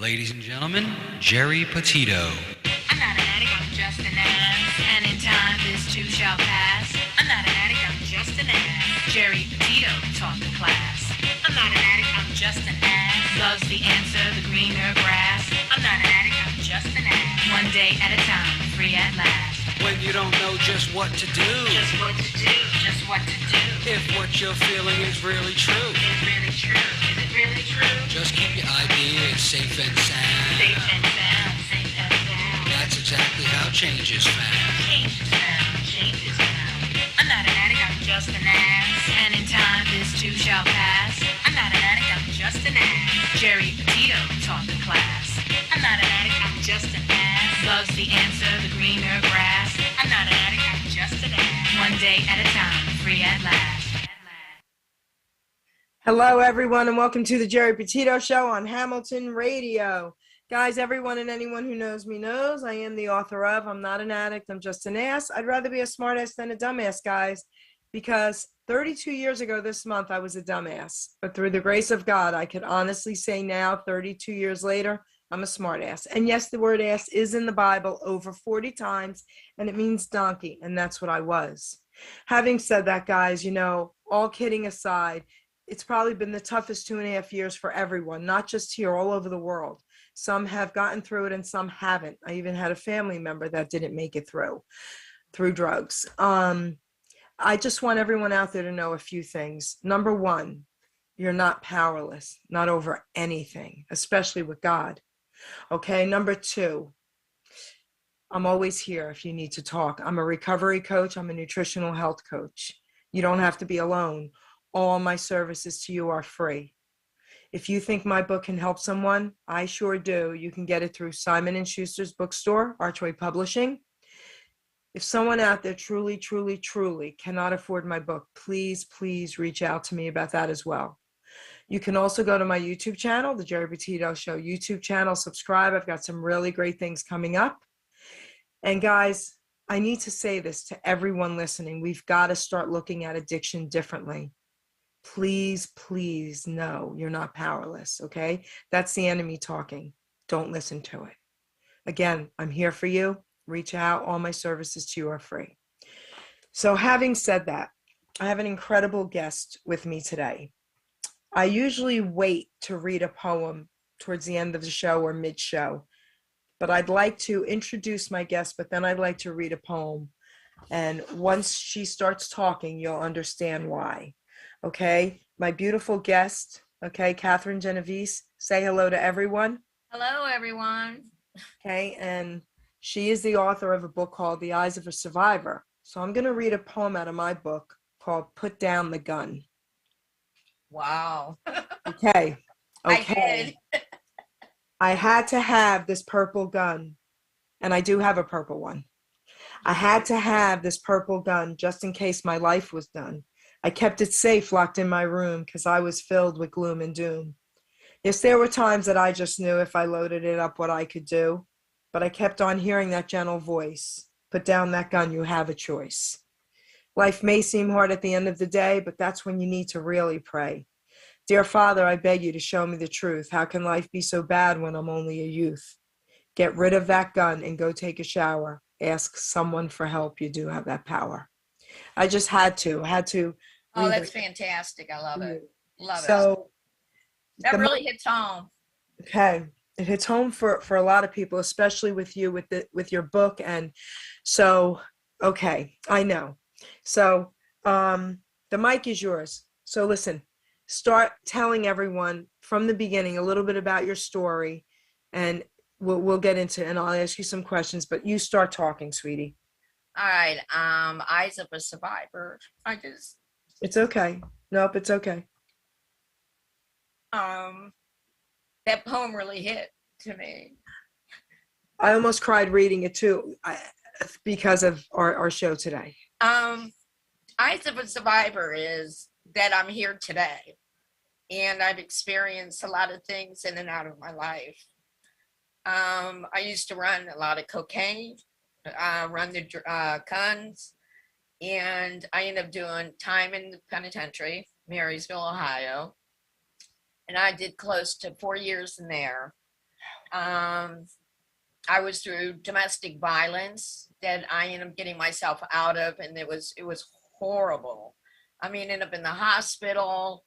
Ladies and gentlemen, Geri Petito. I'm not an addict, I'm just an ass. And in time, this too shall pass. I'm not an addict, I'm just an ass. Geri Petito taught the class. I'm not an addict, I'm just an ass. Loves the answer, the greener grass. I'm not an addict, I'm just an ass. One day at a time, free at last. When you don't know just what to do, Just what to do, just what to do. if what you're feeling is really true, Is really true, is it really true? just keep your ideas safe and sound. Safe and sound, safe and sound. That's exactly how change is found. Change is found, change is found. I'm not an addict, I'm just an ass. And in time, this too shall pass. I'm not an addict, I'm just an ass. Geri Petito taught the class. I'm not an addict, I'm just an ass. Loves the answer, the greener grass. I'm not an addict, I'm just an ass. One day at a time, free at last. Hello, everyone, and welcome to the Geri Petito Show on Hamilton Radio. Guys, everyone and anyone who knows me knows I am the author of I'm Not an Addict, I'm Just an Ass. I'd rather be a smartass than a dumbass, guys, because 32 years ago this month, I was a dumbass. But through the grace of God, I could honestly say now, 32 years later, I'm a smartass. And yes, the word ass is in the Bible over 40 times, and it means donkey, and that's what I was. Having said that, guys, all kidding aside, it's probably been the toughest 2.5 years for everyone, not just here, all over the world. Some have gotten through it and some haven't. I even had a family member that didn't make it through drugs. I just want everyone out there to know a few things. Number one, you're not powerless, not over anything, especially with God. Okay, number two, I'm always here if you need to talk. I'm a recovery coach. I'm a nutritional health coach. You don't have to be alone. All my services to you are free. If you think my book can help someone, I sure do. You can get it through Simon & Schuster's bookstore, Archway Publishing. If someone out there truly, truly, truly cannot afford my book, please, please reach out to me about that as well. You can also go to my YouTube channel, the Geri Petito Show YouTube channel, subscribe. I've got some really great things coming up. And guys, I need to say this to everyone listening. We've got to start looking at addiction differently. Please, please, no, you're not powerless, okay? That's the enemy talking. Don't listen to it. Again, I'm here for you. Reach out. All my services to you are free. So having said that, I have an incredible guest with me today. I usually wait to read a poem towards the end of the show or mid-show, but I'd like to introduce my guest, but then I'd like to read a poem. And once she starts talking, you'll understand why. Okay, my beautiful guest, okay, KATHRYN Genovese, say hello to everyone. Hello, everyone. Okay, and she is the author of a book called The Eyes of a Survivor. So I'm going to read a poem out of my book called Put Down the Gun. Wow. Okay. I did. I had to have this purple gun, and I do have a purple one. I had to have this purple gun just in case my life was done. I kept it safe, locked in my room, because I was filled with gloom and doom. Yes, there were times that I just knew if I loaded it up what I could do, but I kept on hearing that gentle voice. Put down that gun, you have a choice. Life may seem hard at the end of the day, but that's when you need to really pray. Dear Father, I beg you to show me the truth. How can life be so bad when I'm only a youth? Get rid of that gun and go take a shower. Ask someone for help. You do have that power. I just had to. Oh, that's fantastic. I love it. Love it. So That really hits home. okay. It hits home for a lot of people, especially with you with your book. And so, okay, I know. So the mic is yours. So listen, start telling everyone from the beginning a little bit about your story, and we'll get into it, and I'll ask you some questions, but you start talking, sweetie. All right. Eyes of a Survivor. It's okay. Nope, it's okay. That poem really hit to me. I almost cried reading it too, because of our show today. Eyes of a Survivor is that I'm here today, and I've experienced a lot of things in and out of my life. I used to run a lot of cocaine, run the guns, and I ended up doing time in the penitentiary, Marysville, Ohio. And I did close to 4 years in there. I was through domestic violence that I ended up getting myself out of, and it was horrible. I mean, ended up in the hospital.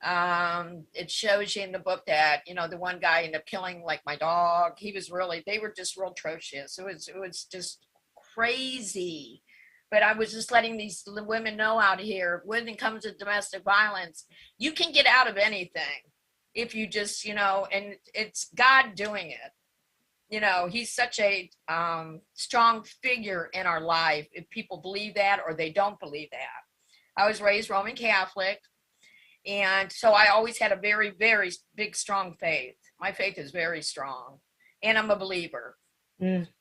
It shows you in the book that, you know, the one guy ended up killing like my dog. They were just real atrocious. It was just crazy. But I was just letting these women know out here, when it comes to domestic violence, you can get out of anything if you just, you know, and it's God doing it. You know, he's such a strong figure in our life, if people believe that or they don't believe that. I was raised Roman Catholic, and so I always had a very, very big, strong faith. My faith is very strong, and I'm a believer.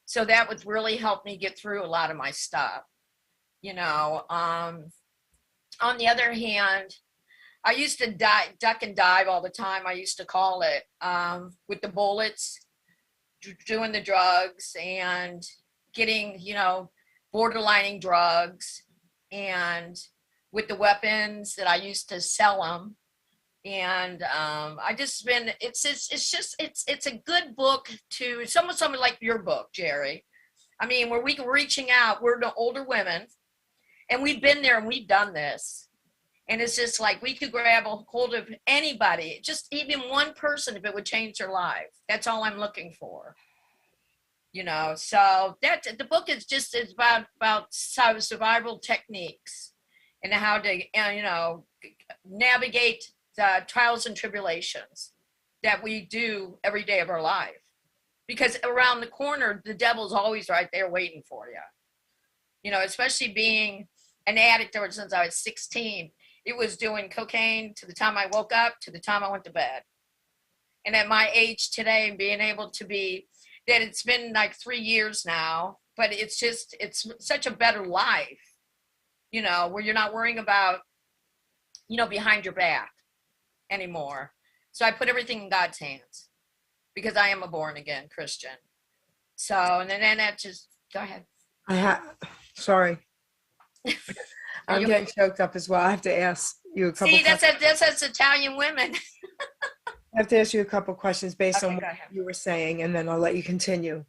So that would really help me get through a lot of my stuff. You know, on the other hand, I used to duck and dive all the time. I used to call it, with the bullets, doing the drugs and getting, you know, borderlining drugs, and with the weapons that I used to sell them. And I just been, it's a good book to something like your book, Geri. I mean, where we're reaching out, we're the older women, and we've been there and we've done this. And it's just like, we could grab a hold of anybody, just even one person, if it would change their life. That's all I'm looking for. You know, so that the book is about survival techniques and how to, you know, navigate the trials and tribulations that we do every day of our life. Because around the corner, the devil's always right there waiting for you. You know, especially being an addict ever since I was 16. It was doing cocaine to the time I woke up, to the time I went to bed. And at my age today, being able to be, that it's been like 3 years now, but it's such a better life, you know, where you're not worrying about, you know, behind your back anymore. So I put everything in God's hands because I am a born again Christian. So, and then that just, go ahead. Sorry. I'm getting choked up as well. I have to ask you a couple. See, that's Italian women. I have to ask you a couple questions based on what you were saying, and then I'll let you continue.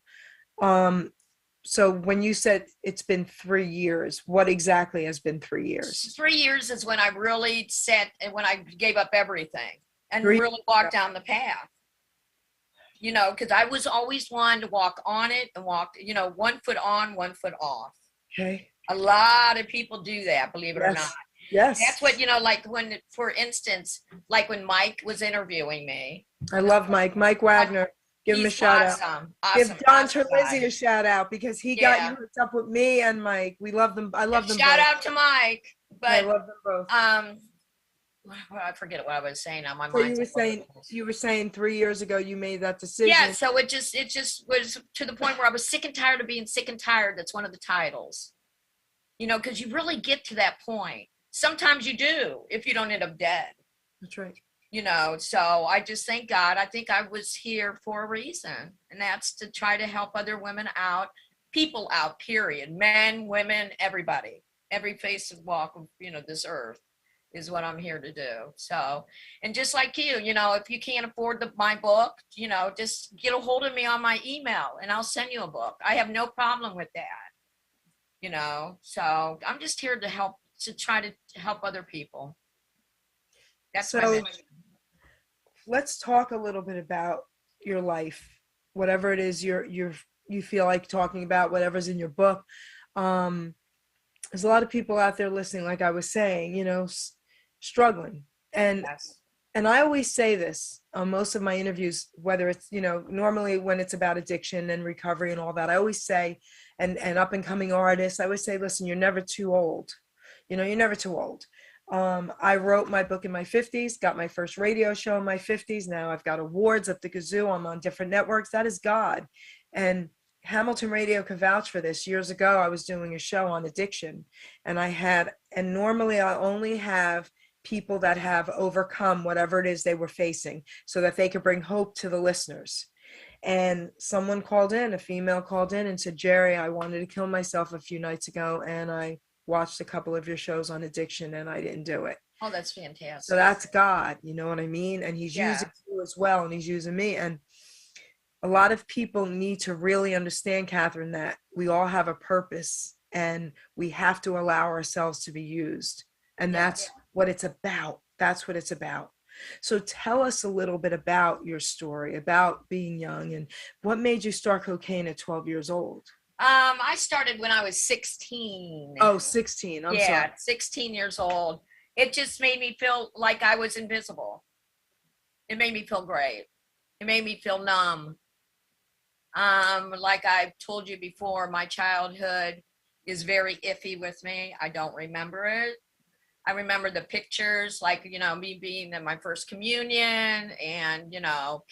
So when you said it's been 3 years, what exactly has been 3 years? 3 years is when I really when I gave up everything and really walked down the path. You know, because I was always one to walk on it and walk, you know, 1 foot on, 1 foot off. Okay. A lot of people do that, believe it or not. Yes. That's what, you know, like when, for instance, like when Mike was interviewing me. I love Mike. Mike Wagner. Give him a shout out. Awesome. Give Don Terlizzi a shout out because he got you hooked up with me and Mike. We love them. I love them. Shout out to Mike. But I love them both. I forget what I was saying now. My so you were saying 3 years ago you made that decision. Yeah, so it just was to the point where I was sick and tired of being sick and tired. That's one of the titles. You know, because you really get to that point. Sometimes you do, if you don't end up dead. That's right. You know, so I just thank God. I think I was here for a reason, and that's to try to help other women out, people out, period. Men, women, everybody. Every face and walk of, you know, this earth is what I'm here to do. So, and just like you know, if you can't afford my book, you know, just get a hold of me on my email and I'll send you a book. I have no problem with that. You know, so I'm just here to help, to try to help other people. That's so. Let's talk a little bit about your life, whatever it is you feel like talking about, whatever's in your book. There's a lot of people out there listening, like I was saying, you know, struggling, and yes. And I always say this on most of my interviews, whether it's, you know, normally when it's about addiction and recovery and all that, I always say, and up and coming artists, I always say, listen, you're never too old. You know, you're never too old. I wrote my book in my 50s, got my first radio show in my 50s. Now I've got awards up the kazoo. I'm on different networks. That is God. And Hamilton Radio can vouch for this. Years ago, I was doing a show on addiction, and normally I only have people that have overcome whatever it is they were facing so that they could bring hope to the listeners. And someone called in, a female called in and said, Geri, I wanted to kill myself a few nights ago, and I watched a couple of your shows on addiction and I didn't do it. Oh, that's fantastic. So that's God, you know what I mean? And he's using you as well, and he's using me. And a lot of people need to really understand, Catherine, that we all have a purpose and we have to allow ourselves to be used. And Yeah. that's what it's about. That's what it's about. So tell us a little bit about your story, about being young, and what made you start cocaine at 12 years old? I started when I was 16. Oh, 16. I'm Yeah, sorry. 16 years old. It just made me feel like I was invisible. It made me feel great. It made me feel numb. Like I've told you before, my childhood is very iffy with me. I don't remember it. I remember the pictures, like, me being in my first communion and,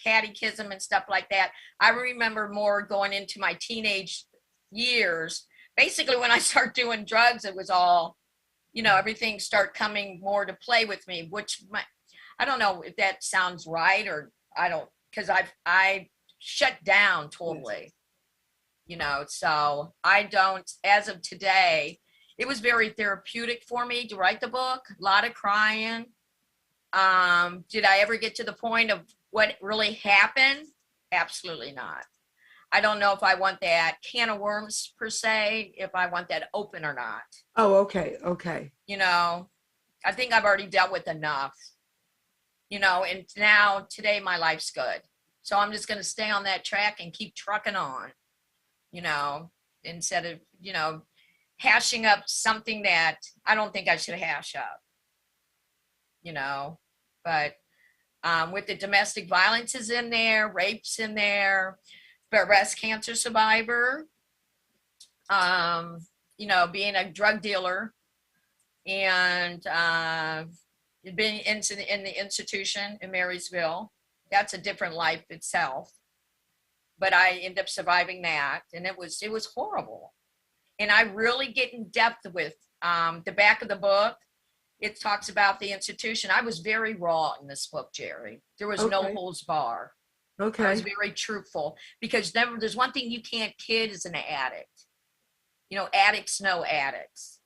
catechism and stuff like that. I remember more going into my teenage years. Basically, when I started doing drugs, it was all, everything started coming more to play with me, which I don't know if that sounds right, or I don't, because I shut down totally, so I don't, as of today. It was very therapeutic for me to write the book. A lot of crying. Did I ever get to the point of what really happened? Absolutely not. I don't know if I want that can of worms per se, if I want that open or not. Oh, okay. Okay. I think I've already dealt with enough, and now today my life's good. So I'm just going to stay on that track and keep trucking on, instead of, hashing up something that I don't think I should hash up, but with the domestic violence is in there, rapes in there, breast cancer survivor, being a drug dealer and being in the institution in Marysville. That's a different life itself, but I ended up surviving that, and it was horrible. And I really get in depth with the back of the book. It talks about the institution. I was very raw in this book, Geri. There was no holds bar. Okay. I was very truthful, because there's one thing you can't kid is an addict. Addicts know addicts.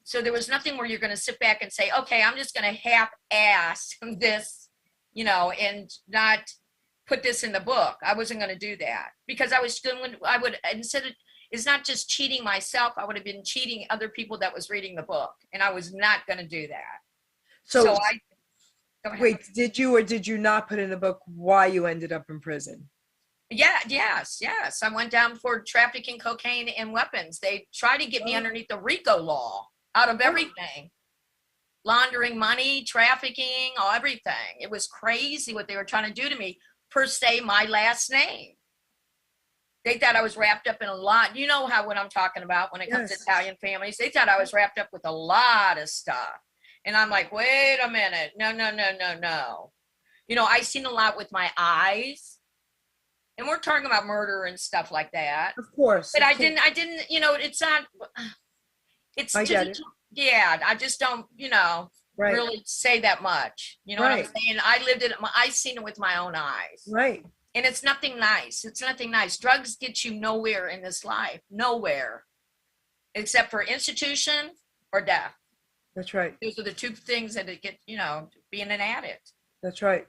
So there was nothing where you're going to sit back and say, okay, I'm just going to half-ass this, and not put this in the book. I wasn't going to do that, because instead of, it's not just cheating myself, I would have been cheating other people that was reading the book, and I was not going to do that. So Go ahead. wait, did you or did you not put in the book why you ended up in prison? Yes. I went down for trafficking cocaine and weapons. They tried to get me underneath the RICO law out of everything. Laundering money, trafficking, everything. It was crazy what they were trying to do to me, per se, my last name. They thought I was wrapped up in a lot. You know what I'm talking about when it comes to Italian families. They thought I was wrapped up with a lot of stuff. And I'm like, wait a minute. No. I seen a lot with my eyes. And we're talking about murder and stuff like that. Of course. But I didn't, it's not, it's, I get it. Yeah, I just don't, really say that much. You know what I'm saying? I lived it, I seen it with my own eyes. Right. And it's nothing nice. It's nothing nice. Drugs get you nowhere in this life. Nowhere. Except for institution or death. That's right. Those are the two things that it get, being an addict. That's right.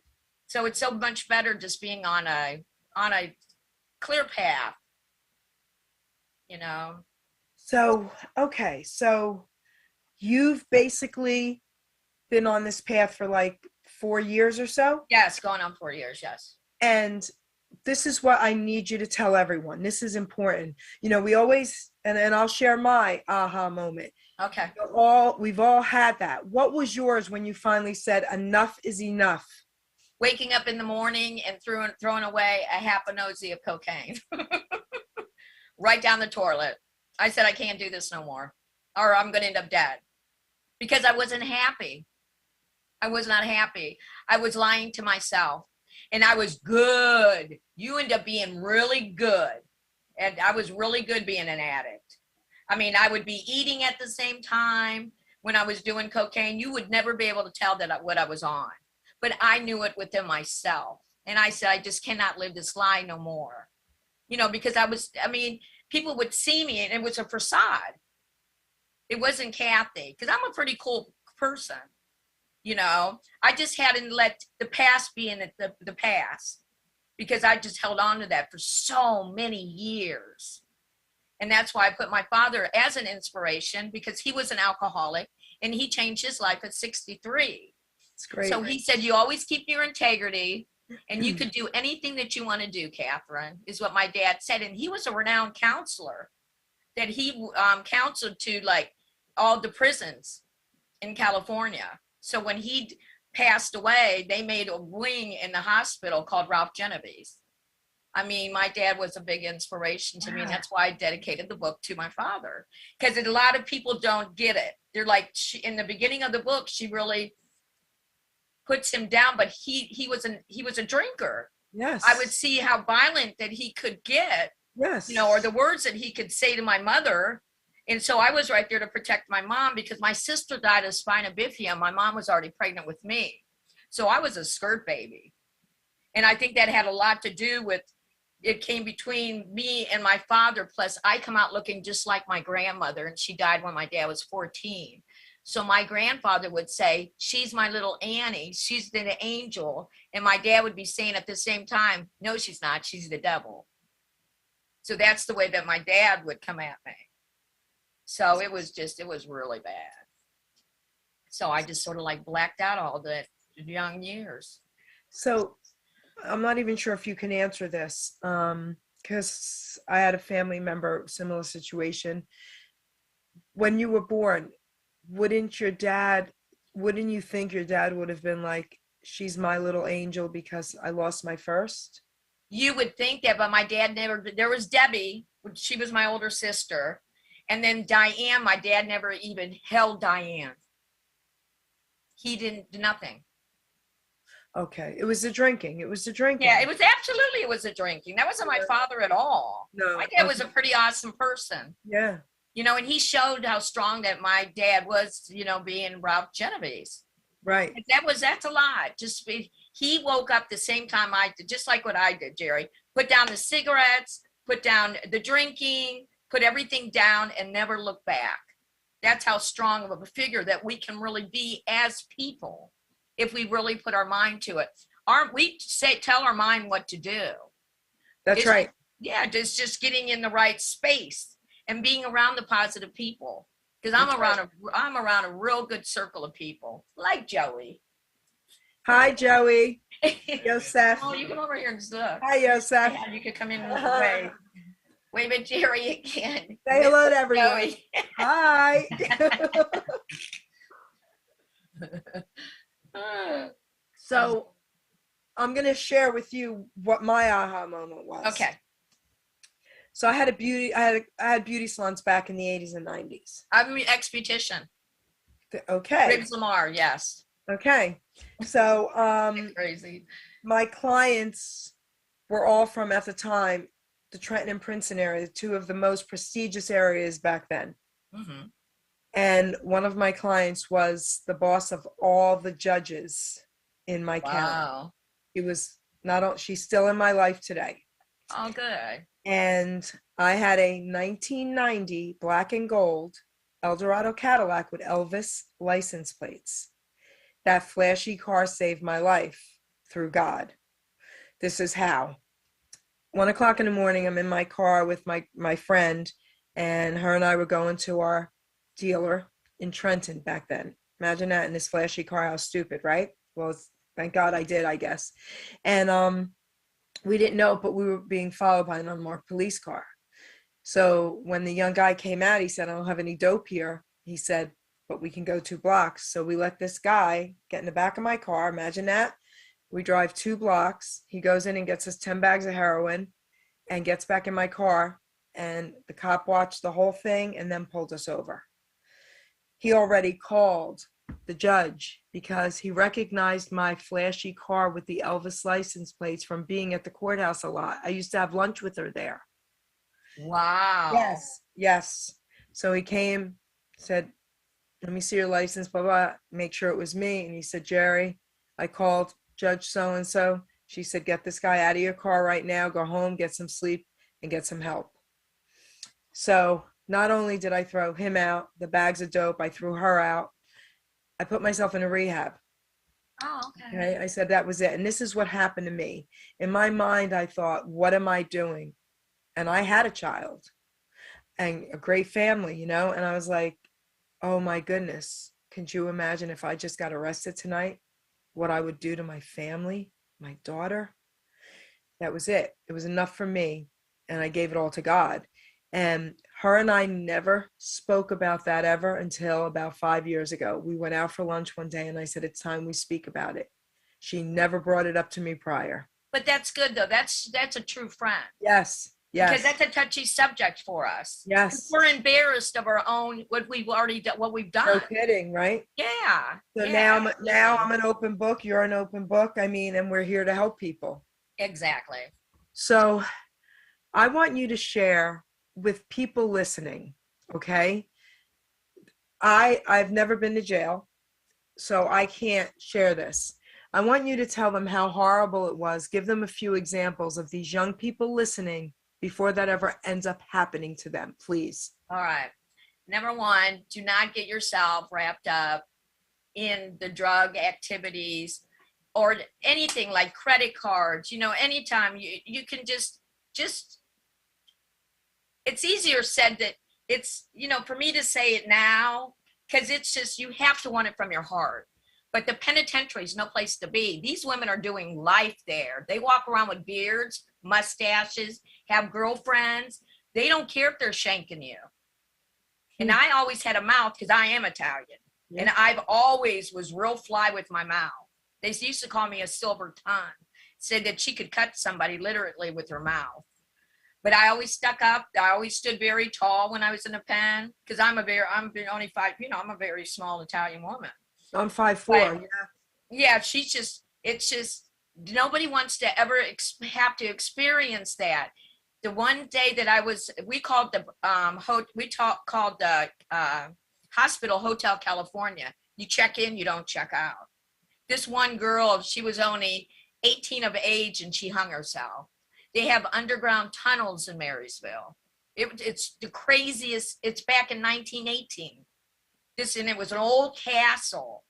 So it's so much better just being on a clear path. So, okay. So you've basically been on this path for like 4 years or so? Yes, going on 4 years, yes. And this is what I need you to tell everyone. This is important. We always, and I'll share my aha moment. Okay. We've all had that. What was yours when you finally said enough is enough? Waking up in the morning and throwing away a half a nosy of cocaine. Right down the toilet. I said, I can't do this no more, or I'm going to end up dead. Because I wasn't happy. I was not happy. I was lying to myself. And I was good. You end up being really good. And I was really good being an addict. I mean, I would be eating at the same time when I was doing cocaine. You would never be able to tell what I was on. But I knew it within myself. And I said, I just cannot live this lie no more. Because people would see me and it was a facade. It wasn't Kathy. Because I'm a pretty cool person. I just hadn't let the past be in the past, because I just held on to that for so many years. And that's why I put my father as an inspiration, because he was an alcoholic and he changed his life at 63. It's great. So he said, you always keep your integrity and you could do anything that you want to do, KATHRYN, is what my dad said. And he was a renowned counselor that he counseled to like all the prisons in California. So when he passed away, they made a wing in the hospital called Ralph Genovese. I mean, my dad was a big inspiration to me, and that's why I dedicated the book to my father, because a lot of people don't get it. They're like, in the beginning of the book, she really puts him down, but he was a drinker. Yes. I would see how violent that he could get. Yes. You know, or the words that he could say to my mother. And so I was right there to protect my mom, because my sister died of spina bifida. My mom was already pregnant with me. So I was a skirt baby. And I think that had a lot to do with, it came between me and my father. Plus I come out looking just like my grandmother, and she died when my dad was 14. So my grandfather would say, she's my little Annie. She's the angel. And my dad would be saying at the same time, no, she's not. She's the devil. So that's the way that my dad would come at me. So it was really bad. So I just sort of like blacked out all the young years. So I'm not even sure if you can answer this, because I had a family member, similar situation. When you were born, wouldn't you think your dad would have been like, she's my little angel because I lost my first? You would think that, but my dad never. There was Debbie, she was my older sister. And then Diane, my dad never even held Diane. He didn't do nothing. Okay. It was the drinking. It was the drinking. Yeah, it was the drinking. That wasn't my father at all. No. My dad was a pretty awesome person. Yeah. You know, and he showed how strong that my dad was, you know, being Ralph Genovese. Right. That's a lot. He woke up the same time I did, just like what I did, Jerry. Put down the cigarettes, put down the drinking, put everything down, and never look back. That's how strong of a figure that we can really be as people if we really put our mind to it. Tell our mind what to do. That's right. Yeah, just getting in the right space and being around the positive people. Because I'm around a real good circle of people, like Joey. Hi, Joey. Yosef. Oh, you come over here and look. Hi, Yosef. Yeah, you could come in and wave. Wave at Jerry again. Say hello to everyone. Joey. Hi. So I'm going to share with you what my aha moment was. Okay. So I had beauty salons back in the 80s and 90s. I'm an ex-beautician. Okay. Riggs Lamar, yes. Okay. So Crazy. my clients were all from, at the time, the Trenton and Princeton area, two of the most prestigious areas back then. Mm-hmm. And one of my clients was the boss of all the judges in my county. Wow. She's still in my life today. Oh, good. And I had a 1990 black and gold Eldorado Cadillac with Elvis license plates. That flashy car saved my life through God. This is how. 1 o'clock in the morning, I'm in my car with my friend, and her and I were going to our dealer in Trenton back then. Imagine that, in this flashy car. How stupid, right? Well, thank God I did, I guess. And we didn't know, but we were being followed by an unmarked police car. So when the young guy came out, he said, I don't have any dope here. He said, but we can go 2 blocks. So we let this guy get in the back of my car. Imagine that. We drive 2 blocks. He goes in and gets us 10 bags of heroin and gets back in my car. And the cop watched the whole thing and then pulled us over. He already called the judge because he recognized my flashy car with the Elvis license plates from being at the courthouse a lot. I used to have lunch with her there. Wow. Yes. So he came, said, let me see your license, blah, blah, make sure it was me. And he said, Jerry, I called Judge so-and-so. She said, get this guy out of your car right now, go home, get some sleep, and get some help. So not only did I throw him out, the bags of dope, I threw her out. I put myself in a rehab. Oh, okay. Okay. I said that was it. And this is what happened to me. In my mind, I thought, what am I doing? And I had a child and a great family, you know, and I was like, oh my goodness, could you imagine if I just got arrested tonight, what I would do to my family, my daughter? That was it. It was enough for me. And I gave it all to God. And her and I never spoke about that ever until about 5 years ago. We went out for lunch one day and I said, it's time we speak about it. She never brought it up to me prior. But that's good though. That's a true friend. Yes. Because Yes. that's a touchy subject for us. Yes. We're embarrassed of our own what we've already done, what we've No done. kidding, right? Yeah. So yeah, now I'm an open book. You're an open book. I mean, and we're here to help people. exactly. So I want you to share with people listening, okay? I've never been to jail, so I can't share this. I want you to tell them how horrible it was. Give them a few examples of these young people listening before that ever ends up happening to them, please. All right. Number one, do not get yourself wrapped up in the drug activities or anything like credit cards. You know, anytime you can just it's easier said that it's, you know, for me to say it now, because it's just, you have to want it from your heart. But the penitentiary is no place to be. These women are doing life there. They walk around with beards, mustaches, have girlfriends. They don't care if they're shanking you. And I always had a mouth because I am Italian. Yeah. And I've always was real fly with my mouth. They used to call me a silver tongue. Said that she could cut somebody literally with her mouth. But I always stuck up. I always stood very tall when I was in a pen because I'm only 5, you know, I'm a very small Italian woman. I'm 5'4", But, yeah. yeah, it's just, nobody wants to ever have to experience that. The one day that we called the hospital Hotel California. You check in, you don't check out. This one girl, she was only 18 of age and she hung herself. They have underground tunnels in Marysville. It's the craziest. It's back in 1918. And it was an old castle,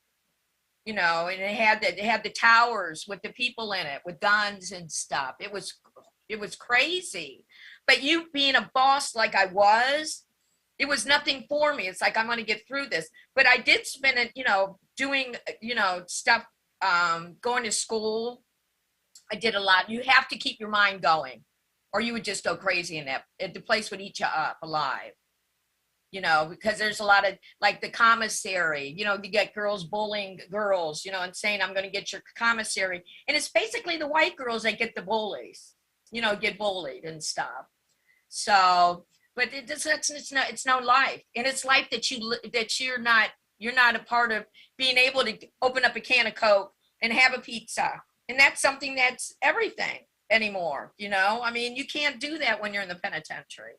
you know, and it had the towers with the people in it with guns and stuff. It was crazy. But you being a boss like I was, it was nothing for me. It's like, I'm going to get through this. But I did spend it, you know, doing, you know, stuff, going to school. I did a lot. You have to keep your mind going or you would just go crazy in that. The place would eat you up alive, you know, because there's a lot of, like the commissary, you know, you get girls bullying girls, you know, and saying, I'm going to get your commissary. And it's basically the white girls that get the bullies, you know, get bullied and stuff. So, but it's no life. And it's life that you're not a part of being able to open up a can of Coke and have a pizza. And that's something that's everything anymore, you know? I mean, you can't do that when you're in the penitentiary.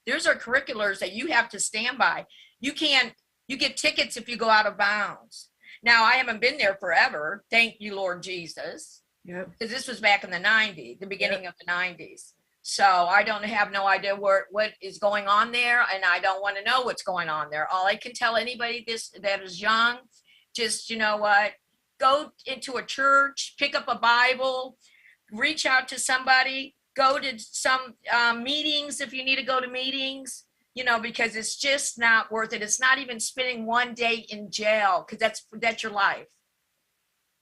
There's our curriculars that you have to stand by. You get tickets if you go out of bounds. Now, I haven't been there forever. Thank you, Lord Jesus. Yep. Because this was back in the 90s, the beginning of the 90s. So I don't have no idea what is going on there. And I don't want to know what's going on there. All I can tell anybody that is young, just, you know what? Go into a church, pick up a Bible, reach out to somebody, go to some meetings if you need to go to meetings, you know, because it's just not worth it. It's not even spending one day in jail because that's your life,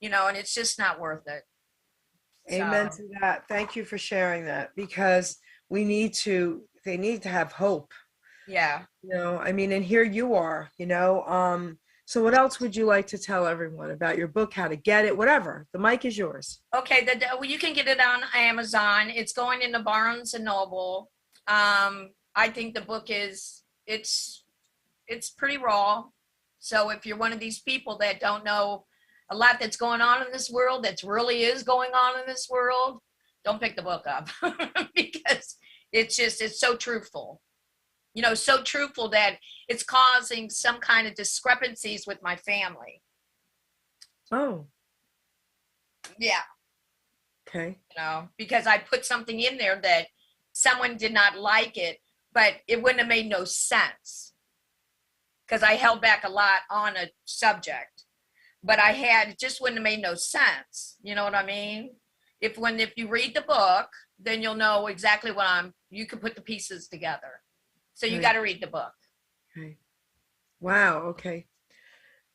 you know, and it's just not worth it. Amen So, to that. Thank you for sharing that because they need to have hope. yeah. You know, I mean, and here you are, you know, so what else would you like to tell everyone about your book, how to get it, whatever? The mic is yours. Okay, you can get it on Amazon. It's going into Barnes and Noble. I think the book it's pretty raw. So if you're one of these people that don't know a lot that's going on in this world, that really is going on in this world, don't pick the book up because it's so truthful. You know, so truthful that it's causing some kind of discrepancies with my family. Oh, Yeah. okay. You know, because I put something in there that someone did not like it, but it wouldn't have made no sense because I held back a lot on a subject. but it just wouldn't have made no sense. You know what I mean? If you read the book, then you'll know exactly you can put the pieces together. So you got to read the book. Okay. Wow. Okay.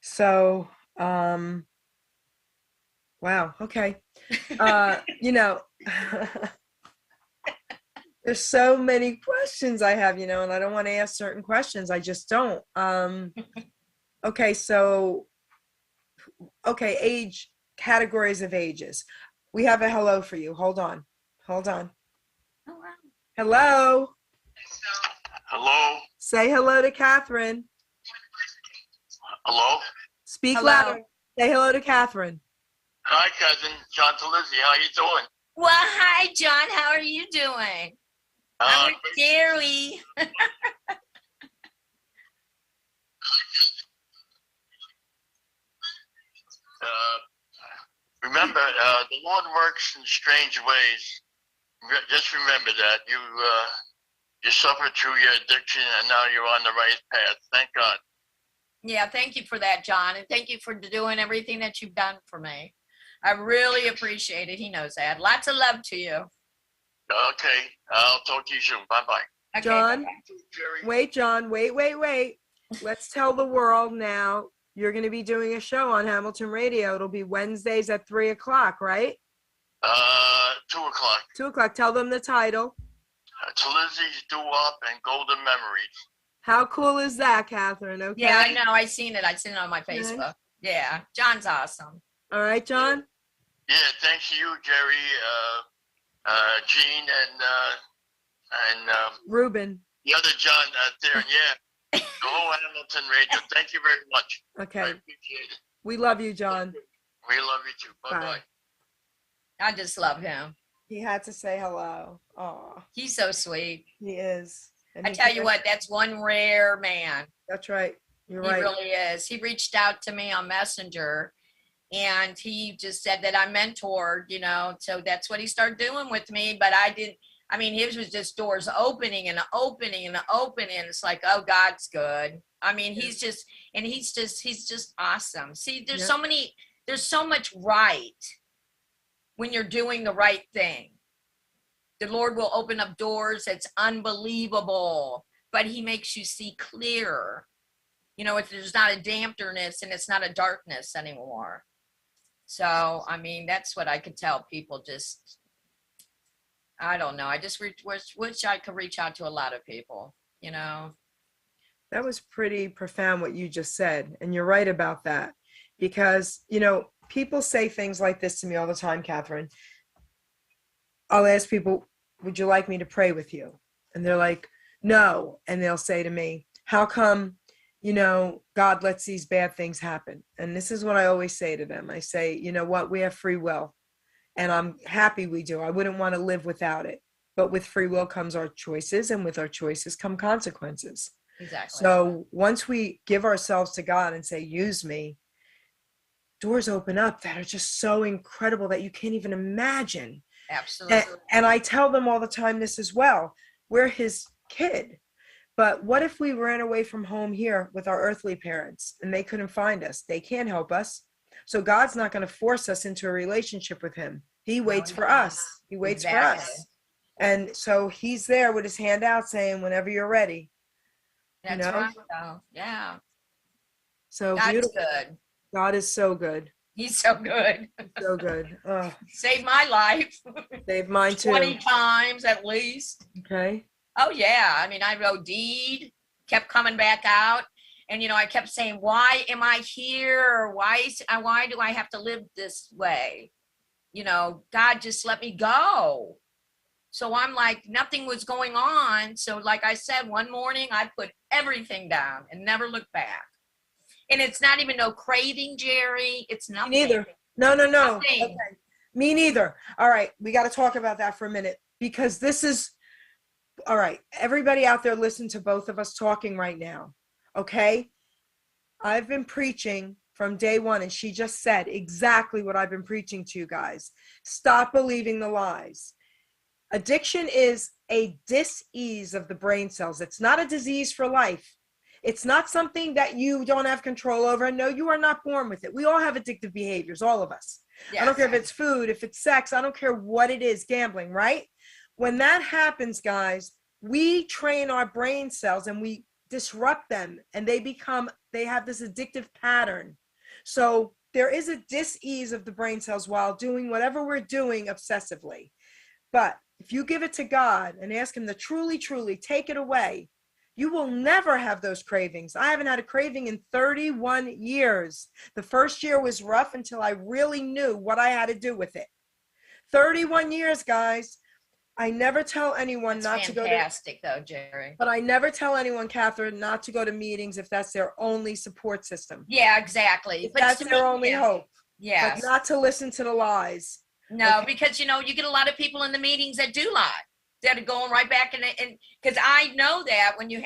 So, wow. Okay. There's so many questions I have, and I don't want to ask certain questions. I just don't. Okay. So, age, categories of ages. We have a hello for you. Hold on. Oh, wow. Hello. Hello. Say hello to KATHRYN. Hello. Speak Hello. louder. Say hello to KATHRYN. Hi, cousin. John Talizzi. How you doing? Well, hi, John. How are you doing? I'm with Geri. Remember, the Lord works in strange ways. Just remember that. You suffered through your addiction, and now you're on the right path. Thank God. Yeah, thank you for that, John. And thank you for doing everything that you've done for me. I really appreciate it. He knows that. Lots of love to you. Okay. I'll talk to you soon. Bye-bye. Okay, John, bye-bye. wait, John. Wait. Let's tell the world now. You're going to be doing a show on Hamilton Radio. It'll be Wednesdays at 3:00, right? 2 o'clock. 2:00. Tell them the title. Talizzi's Doo-Wop and Golden Memories. How cool is that, KATHRYN? Okay. Yeah, I know. I seen it on my Facebook. Yeah, John's awesome. All right, John. Yeah, thanks to you, Geri, Gene, and Ruben. the other John there. Yeah. Hello, Hamilton Radio. Thank you very much. I Okay. appreciate it. We love you, John. We love you too. Bye-bye. Bye. I just love him. He had to say hello. Oh, He's so sweet. he is. And I he tell you cares. what, that's one rare man. That's right. You're He right. really is. He reached out to me on Messenger, and he just said that I mentored, so that's what he started doing with me. But his was just doors opening and opening and opening. It's like, oh, God's good. He's just awesome. See, there's so much right when you're doing the right thing. The Lord will open up doors that's unbelievable, but he makes you see clearer. If there's not a dampness and it's not a darkness anymore. So, that's what I could tell people. Just, I don't know. I just wish I could reach out to a lot of people, That was pretty profound what you just said. And you're right about that. Because, people say things like this to me all the time, KATHRYN. I'll ask people, would you like me to pray with you? And they're like, no. And they'll say to me, how come, God lets these bad things happen? And this is what I always say to them. I say, you know what? We have free will. And I'm happy we do. I wouldn't want to live without it. But with free will comes our choices, and with our choices come consequences. Exactly. So once we give ourselves to God and say, use me, doors open up that are just so incredible that you can't even imagine. Absolutely. And I tell them all the time this as well. We're his kid. But what if we ran away from home here with our earthly parents and they couldn't find us? They can't help us. So God's not going to force us into a relationship with him. He waits for us. He waits for us. And so he's there with his hand out saying, whenever you're ready. That's right, though. Yeah. So God's beautiful. good. God is so good. He's so good. So good. Oh, Saved my life. saved mine too. 20 times at least. Okay. Oh, yeah. I OD'd, kept coming back out. And, I kept saying, why am I here? Or why do I have to live this way? God just let me go. So I'm like, nothing was going on. So like I said, one morning I put everything down and never looked back. And it's not even no craving, Geri. It's nothing. Me neither. No. Nothing. Okay. Me neither. All right. We got to talk about that for a minute, because this is, all right. Everybody out there, listen to both of us talking right now. Okay. I've been preaching from day one, and she just said exactly what I've been preaching to you guys. Stop believing the lies. Addiction is a dis-ease of the brain cells. It's not a disease for life. It's not something that you don't have control over. No, you are not born with it. We all have addictive behaviors, all of us. I don't care if it's food, if it's sex, I don't care what it is, gambling, right? When that happens, guys, we train our brain cells and we disrupt them, and they have this addictive pattern. So there is a dis-ease of the brain cells while doing whatever we're doing obsessively. But if you give it to God and ask him to truly, truly take it away, you will never have those cravings. I haven't had a craving in 31 years. The first year was rough until I really knew what I had to do with it. 31 years, guys. I never tell anyone not to go to. Fantastic, though, Geri. But I never tell anyone, Kathryn, not to go to meetings if that's their only support system. Yeah, exactly. If that's their only hope. Yeah. But not to listen to the lies. No, Okay. because you get a lot of people in the meetings that do lie, that are going right back and because I know that when you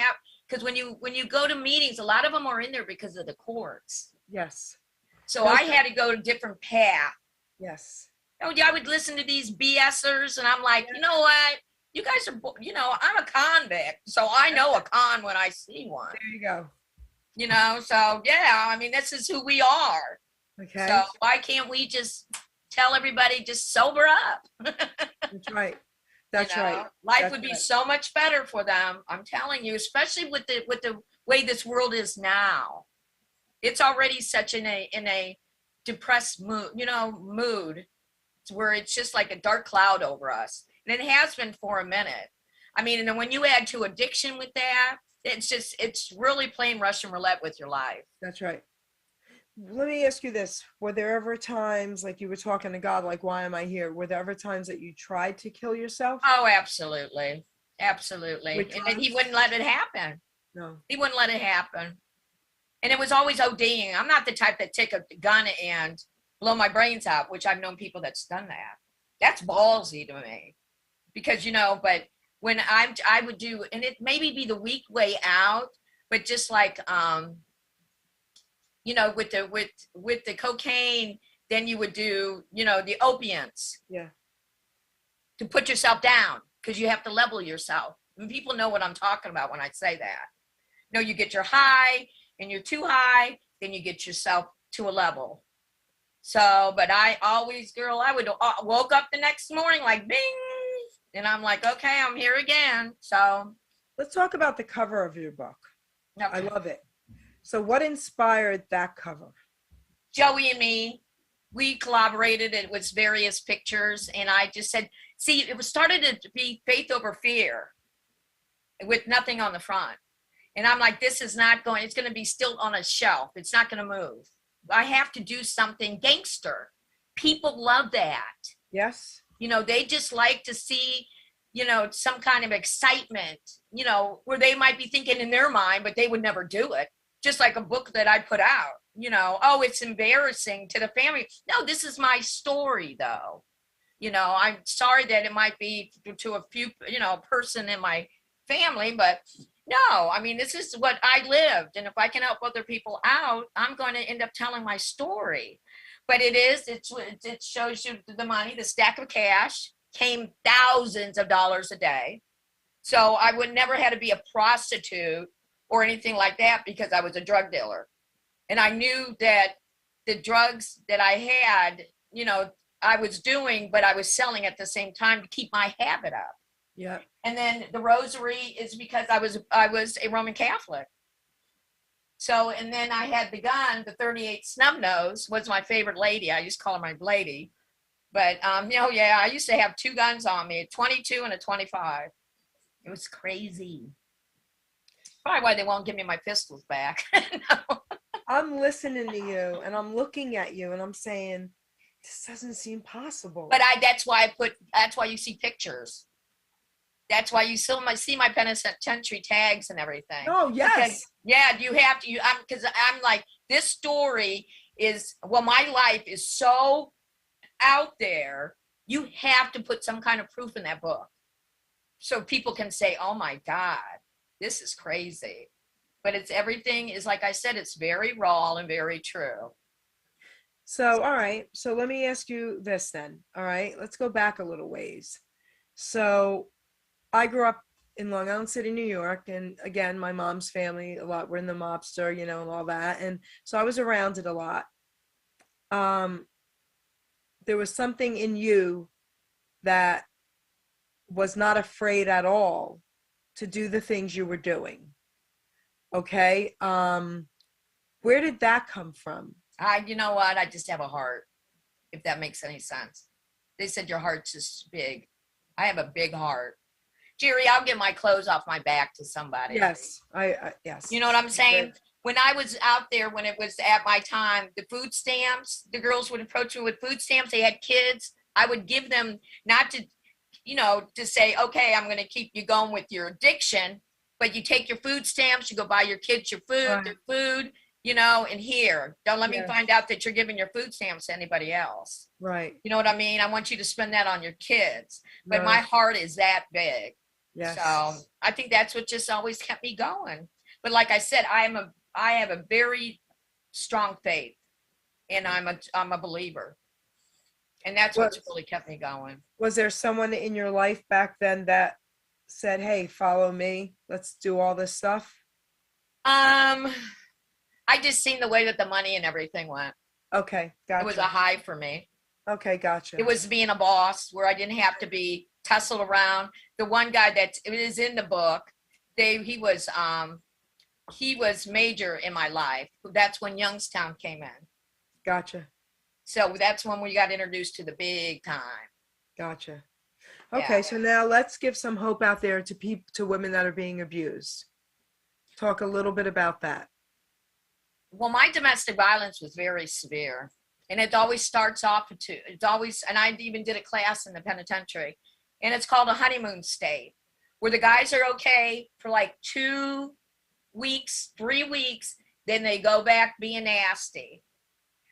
go to meetings, a lot of them are in there because of the courts. Yes. So I had to go to different path. Yes. Oh yeah, I would listen to these BSers, and I'm like, you know what? You guys are, I'm a convict, so I know a con when I see one. There you go. So yeah, I mean, this is who we are. Okay. So why can't we just tell everybody just sober up? That's right. That's right. Life That's would be right. so much better for them. I'm telling you, especially with the way this world is now. It's already such in a depressed mood, where it's just like a dark cloud over us. And it has been for a minute. I mean, and then when you add to addiction with that, it's really playing Russian roulette with your life. That's right. Let me ask you this. Were there ever times, like you were talking to God, like, why am I here? Were there ever times that you tried to kill yourself? Oh, absolutely. Absolutely. And then he wouldn't let it happen. No. He wouldn't let it happen. And it was always ODing. I'm not the type that take a gun and blow my brains out, which I've known people that's done that. That's ballsy to me. Because, but when I would do, and it maybe be the weak way out, but just like, with the cocaine, then you would do, the opiates. Yeah. To put yourself down, because you have to level yourself. And people know what I'm talking about when I say that. You get your high, and you're too high, then you get yourself to a level. So, but I always, I would woke up the next morning like bing, and I'm like, okay, I'm here again. So let's talk about the cover of your book. Okay. I love it. So what inspired that cover? Joey and me, we collaborated. It was various pictures, and I just said, see, it was started to be faith over fear with nothing on the front. And I'm like, this is not going, it's going to be still on a shelf. It's not going to move. I have to do something gangster. People love that. Yes. They just like to see, some kind of excitement, where they might be thinking in their mind, but they would never do it. Just like a book that I put out, oh, it's embarrassing to the family. No, this is my story though. I'm sorry that it might be to a few, person in my family, but no, I mean, this is what I lived. And if I can help other people out, I'm going to end up telling my story. But it shows you the money, the stack of cash came thousands of dollars a day. So I would never had to be a prostitute or anything like that because I was a drug dealer. And I knew that the drugs that I had, I was doing, but I was selling at the same time to keep my habit up. Yeah. And then the rosary is because I was a Roman Catholic. So, and then I had the gun, the 38 snub nose was my favorite lady. I used to call her my lady. But, I used to have two guns on me, a 22 and a 25. It was crazy. Probably why they won't give me my pistols back. No. I'm listening to you and I'm looking at you and I'm saying, this doesn't seem possible. But that's why you see pictures. That's why you still might see my penitentiary tags and everything. Oh, yes. Because, you have to, because I'm like, this story is, my life is so out there, you have to put some kind of proof in that book. So people can say, oh my God, this is crazy. But everything is, like I said, it's very raw and very true. So, all right. So let me ask you this then. All right. Let's go back a little ways. So I grew up in Long Island City, New York. And again, my mom's family, a lot were in the mobster, and all that. And so I was around it a lot. There was something in you that was not afraid at all to do the things you were doing. Okay. Where did that come from? You know what? I just have a heart, if that makes any sense. They said your heart's just big. I have a big heart. Geri, I'll get my clothes off my back to somebody. Yes. Yes. You know what I'm saying? When I was out there, when it was at my time, the food stamps, the girls would approach me with food stamps. They had kids. I would give them, not to, to say, okay, I'm going to keep you going with your addiction, but you take your food stamps, you go buy your kids your food, Right. their food, and here, don't let me Yes. find out that you're giving your food stamps to anybody else. Right. You know what I mean? I want you to spend that on your kids, but my Right. heart is that big. Yes. So I think that's what just always kept me going. But like I said, I have a very strong faith, and I'm a believer, and that's what's really kept me going. Was there someone in your life back then that said, hey, follow me, let's do all this stuff? I just seen the way that the money and everything went. Okay, gotcha. It was a high for me. Okay, gotcha. It was being a boss where I didn't have to be tussled around. The one guy that is in the book, he was major in my life. That's when Youngstown came in. Gotcha. So that's when we got introduced to the big time. Gotcha. Okay, so now let's give some hope out there to women that are being abused. Talk a little bit about that. Well, my domestic violence was very severe, and it always starts off and I even did a class in the penitentiary, and it's called a honeymoon state, where the guys are okay for like 2 weeks, 3 weeks, then they go back being nasty.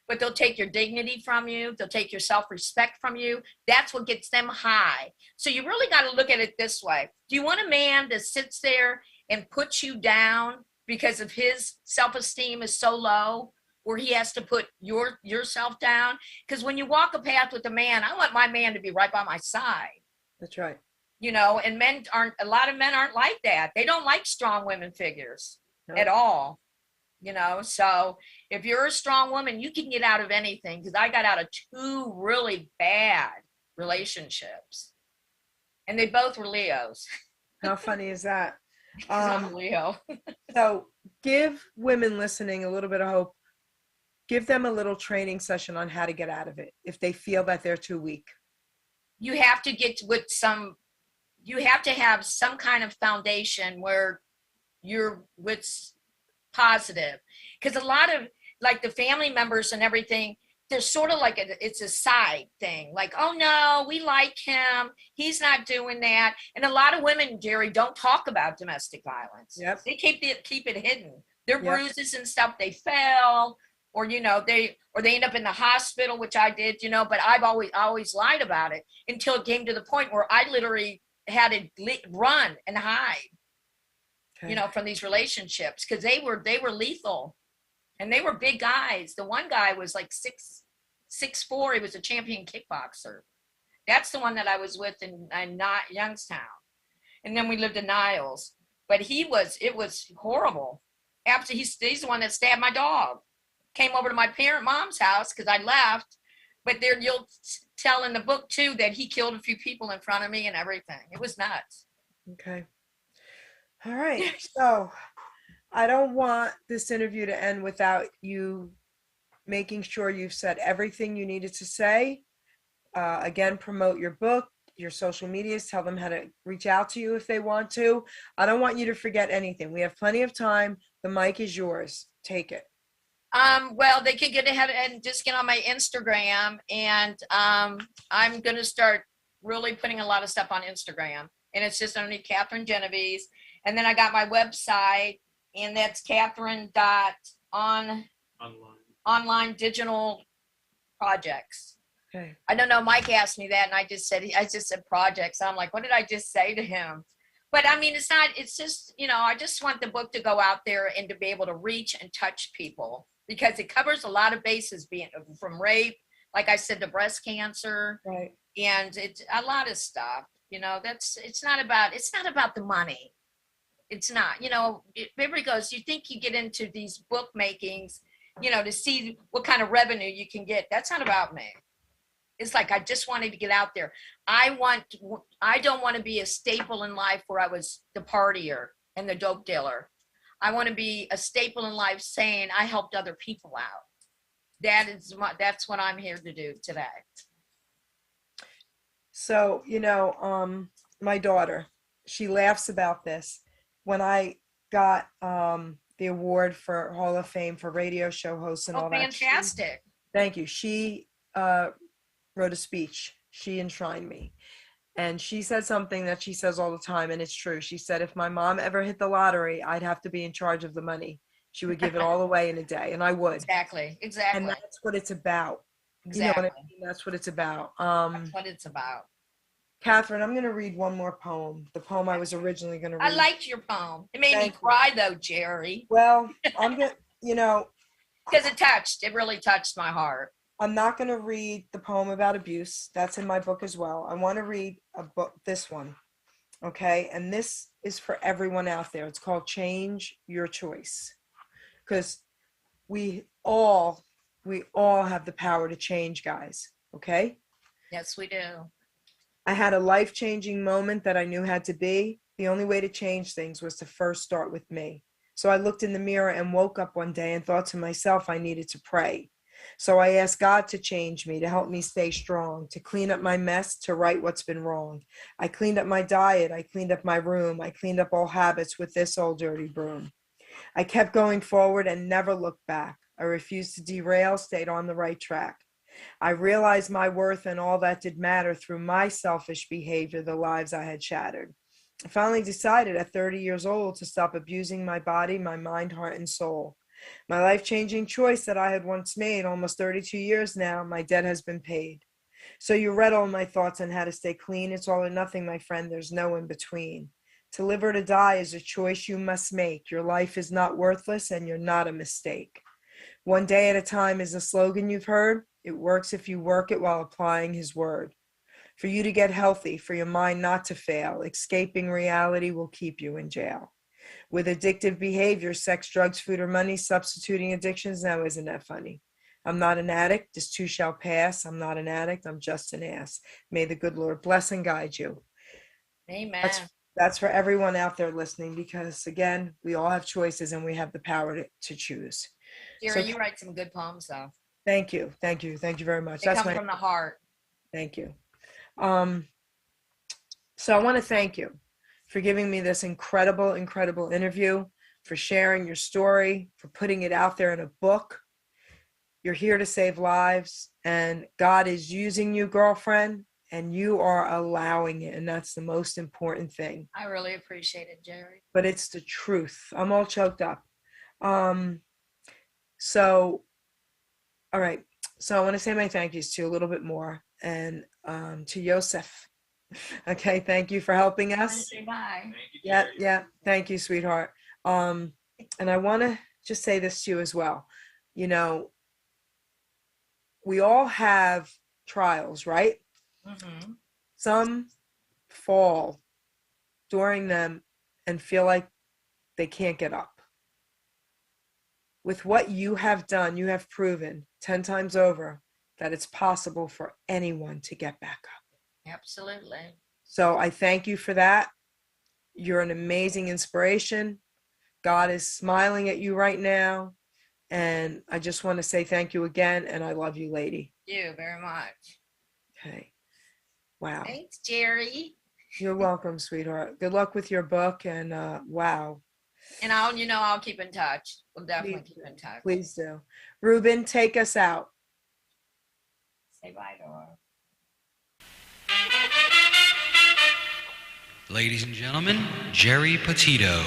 But they'll take your dignity from you. They'll take your self-respect from you. That's what gets them high. So you really got to look at it this way. Do you want a man that sits there and puts you down because of his self-esteem is so low, where he has to put yourself down? Because when you walk a path with a man, I want my man to be right by my side. That's right. And a lot of men aren't like that. They don't like strong women figures at all. So if you're a strong woman, you can get out of anything, because I got out of 2 really bad relationships, and they both were Leos. How funny is that? I'm a Leo. So give women listening a little bit of hope. Give them a little training session on how to get out of it if they feel that they're too weak. You have to you have to have some kind of foundation where you're positive, because a lot of like the family members and everything, they're sort of like it's a side thing, like, oh no, we like him, he's not doing that. And a lot of women, Geri, don't talk about domestic violence. Yep. They keep it hidden, their bruises and stuff, they fell, or they end up in the hospital, which I did, but I've always lied about it until it came to the point where I literally had to run and hide. Okay. From these relationships, because they were lethal, and they were big guys. The one guy was like 6'4". He was a champion kickboxer. That's the one that I was with in Youngstown, and then we lived in Niles. But it was horrible. After he's the one that stabbed my dog. Came over to my mom's house because I left. But there, you'll tell in the book too that he killed a few people in front of me and everything. It was nuts. Okay. All right. So I don't want this interview to end without you making sure you've said everything you needed to say. Again, promote your book, your social medias, tell them how to reach out to you if they want to. I don't want you to forget anything. We have plenty of time. The mic is yours. Take it. Well, they can get ahead and just get on my Instagram, and I'm going to start really putting a lot of stuff on Instagram, and it's just underneath KATHRYN Genovese. And then I got my website, and that's Online digital projects. Okay. I don't know. Mike asked me that, and I just said projects. I'm like, what did I just say to him? But I mean, it's just, I just want the book to go out there and to be able to reach and touch people, because it covers a lot of bases, being from rape, like I said, to breast cancer. Right. And it's a lot of stuff, You know, it's not about the money. It's not, you know, everybody goes, you think you get into these bookmakings, you know, to see what kind of revenue you can get. That's not about me. It's like, I just wanted to get out there. I don't want to be a staple in life where I was the partier and the dope dealer. I want to be a staple in life saying I helped other people out. That's what I'm here to do today. So, you know, my daughter, she laughs about this. When I got the award for Hall of Fame for radio show hosts and all that. Fantastic. Thank you. She wrote a speech. She enshrined me. And she said something that she says all the time, and it's true. She said, if my mom ever hit the lottery, I'd have to be in charge of the money. She would give it all away in a day, and I would. Exactly. And that's what it's about. Exactly. You know what I mean? That's what it's about. That's what it's about. KATHRYN, I'm going to read one more poem. The poem I was originally going to read. I liked your poem. It made me cry, though, Geri. Well, I'm going to, you know. Because it really touched my heart. I'm not going to read the poem about abuse. That's in my book as well. I want to read this one. Okay. And this is for everyone out there. It's called Change Your Choice. Because we all have the power to change, guys. Okay. Yes, we do. I had a life-changing moment that I knew had to be. The only way to change things was to first start with me. So I looked in the mirror and woke up one day and thought to myself I needed to pray. So I asked God to change me, to help me stay strong, to clean up my mess, to right what's been wrong. I cleaned up my diet. I cleaned up my room. I cleaned up all habits with this old dirty broom. I kept going forward and never looked back. I refused to derail, stayed on the right track. I realized my worth and all that did matter through my selfish behavior, the lives I had shattered. I finally decided at 30 years old to stop abusing my body, my mind, heart, and soul. My life-changing choice that I had once made, almost 32 years now, my debt has been paid. So you read all my thoughts on how to stay clean. It's all or nothing, my friend. There's no in between. To live or to die is a choice you must make. Your life is not worthless and you're not a mistake. One day at a time is a slogan you've heard. It works if you work it while applying his word. For you to get healthy, for your mind not to fail, escaping reality will keep you in jail. With addictive behavior, sex, drugs, food, or money, substituting addictions, now isn't that funny? I'm not an addict, this too shall pass. I'm not an addict, I'm just an ass. May the good Lord bless and guide you. Amen. That's for everyone out there listening, because again, we all have choices and we have the power to choose. Geri, you write some good poems, though. Thank you. Thank you. Thank you very much. They come from the heart. Thank you. So I want to thank you for giving me this incredible interview, for sharing your story, for putting it out there in a book. You're here to save lives, and God is using you, girlfriend, and you are allowing it, and that's the most important thing. I really appreciate it, Geri. But it's the truth. I'm all choked up. So, all right. So I want to say my thank yous to you a little bit more, and to Yosef. Okay, thank you for helping us. Say bye. Yeah. Thank you, sweetheart. And I want to just say this to you as well. You know, we all have trials, right? Mm-hmm. Some fall during them and feel like they can't get up. With what you have done, you have proven 10 times over that it's possible for anyone to get back up. Absolutely. So I thank you for that. You're an amazing inspiration. God is smiling at you right now. And I just want to say thank you again. And I love you, lady. Thank you very much. Okay. Wow. Thanks, Geri. You're welcome, sweetheart. Good luck with your book. And wow. And I'll keep in touch. We'll definitely keep in touch. Please do. Ruben, take us out. Say bye to her. Ladies and gentlemen, Geri Petito.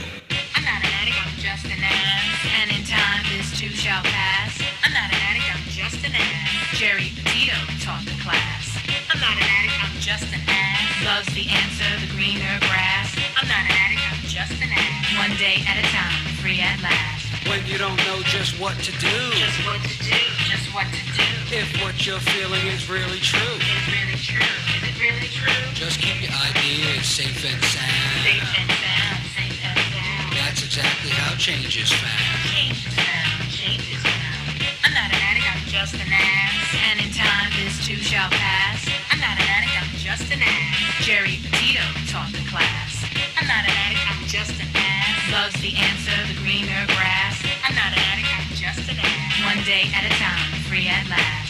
I'm not an addict, I'm just an ass. And in time, this too shall pass. I'm not an addict, I'm just an ass. Geri Petito taught the class. I'm not an addict, I'm just an ass. Loves the answer, the greener grass. I'm not an addict, I'm just an ass. One day at a time, free at last. When you don't know just what to do, Just what to do, just what to do. if what you're feeling is really true. It's really true. Is it really true? Just keep your ideas safe and sound. Safe and sound. Safe and sound. That's exactly how change is found. Change is found. Change is found. I'm not an addict, I'm just an ass. And in time, this too shall pass. I'm not an addict, I'm just an ass. Geri Petito taught the class. I'm not an addict, I'm just an ass. Love's the answer, the greener grass. I'm not an addict, I'm just an ass. One day at a time, free at last.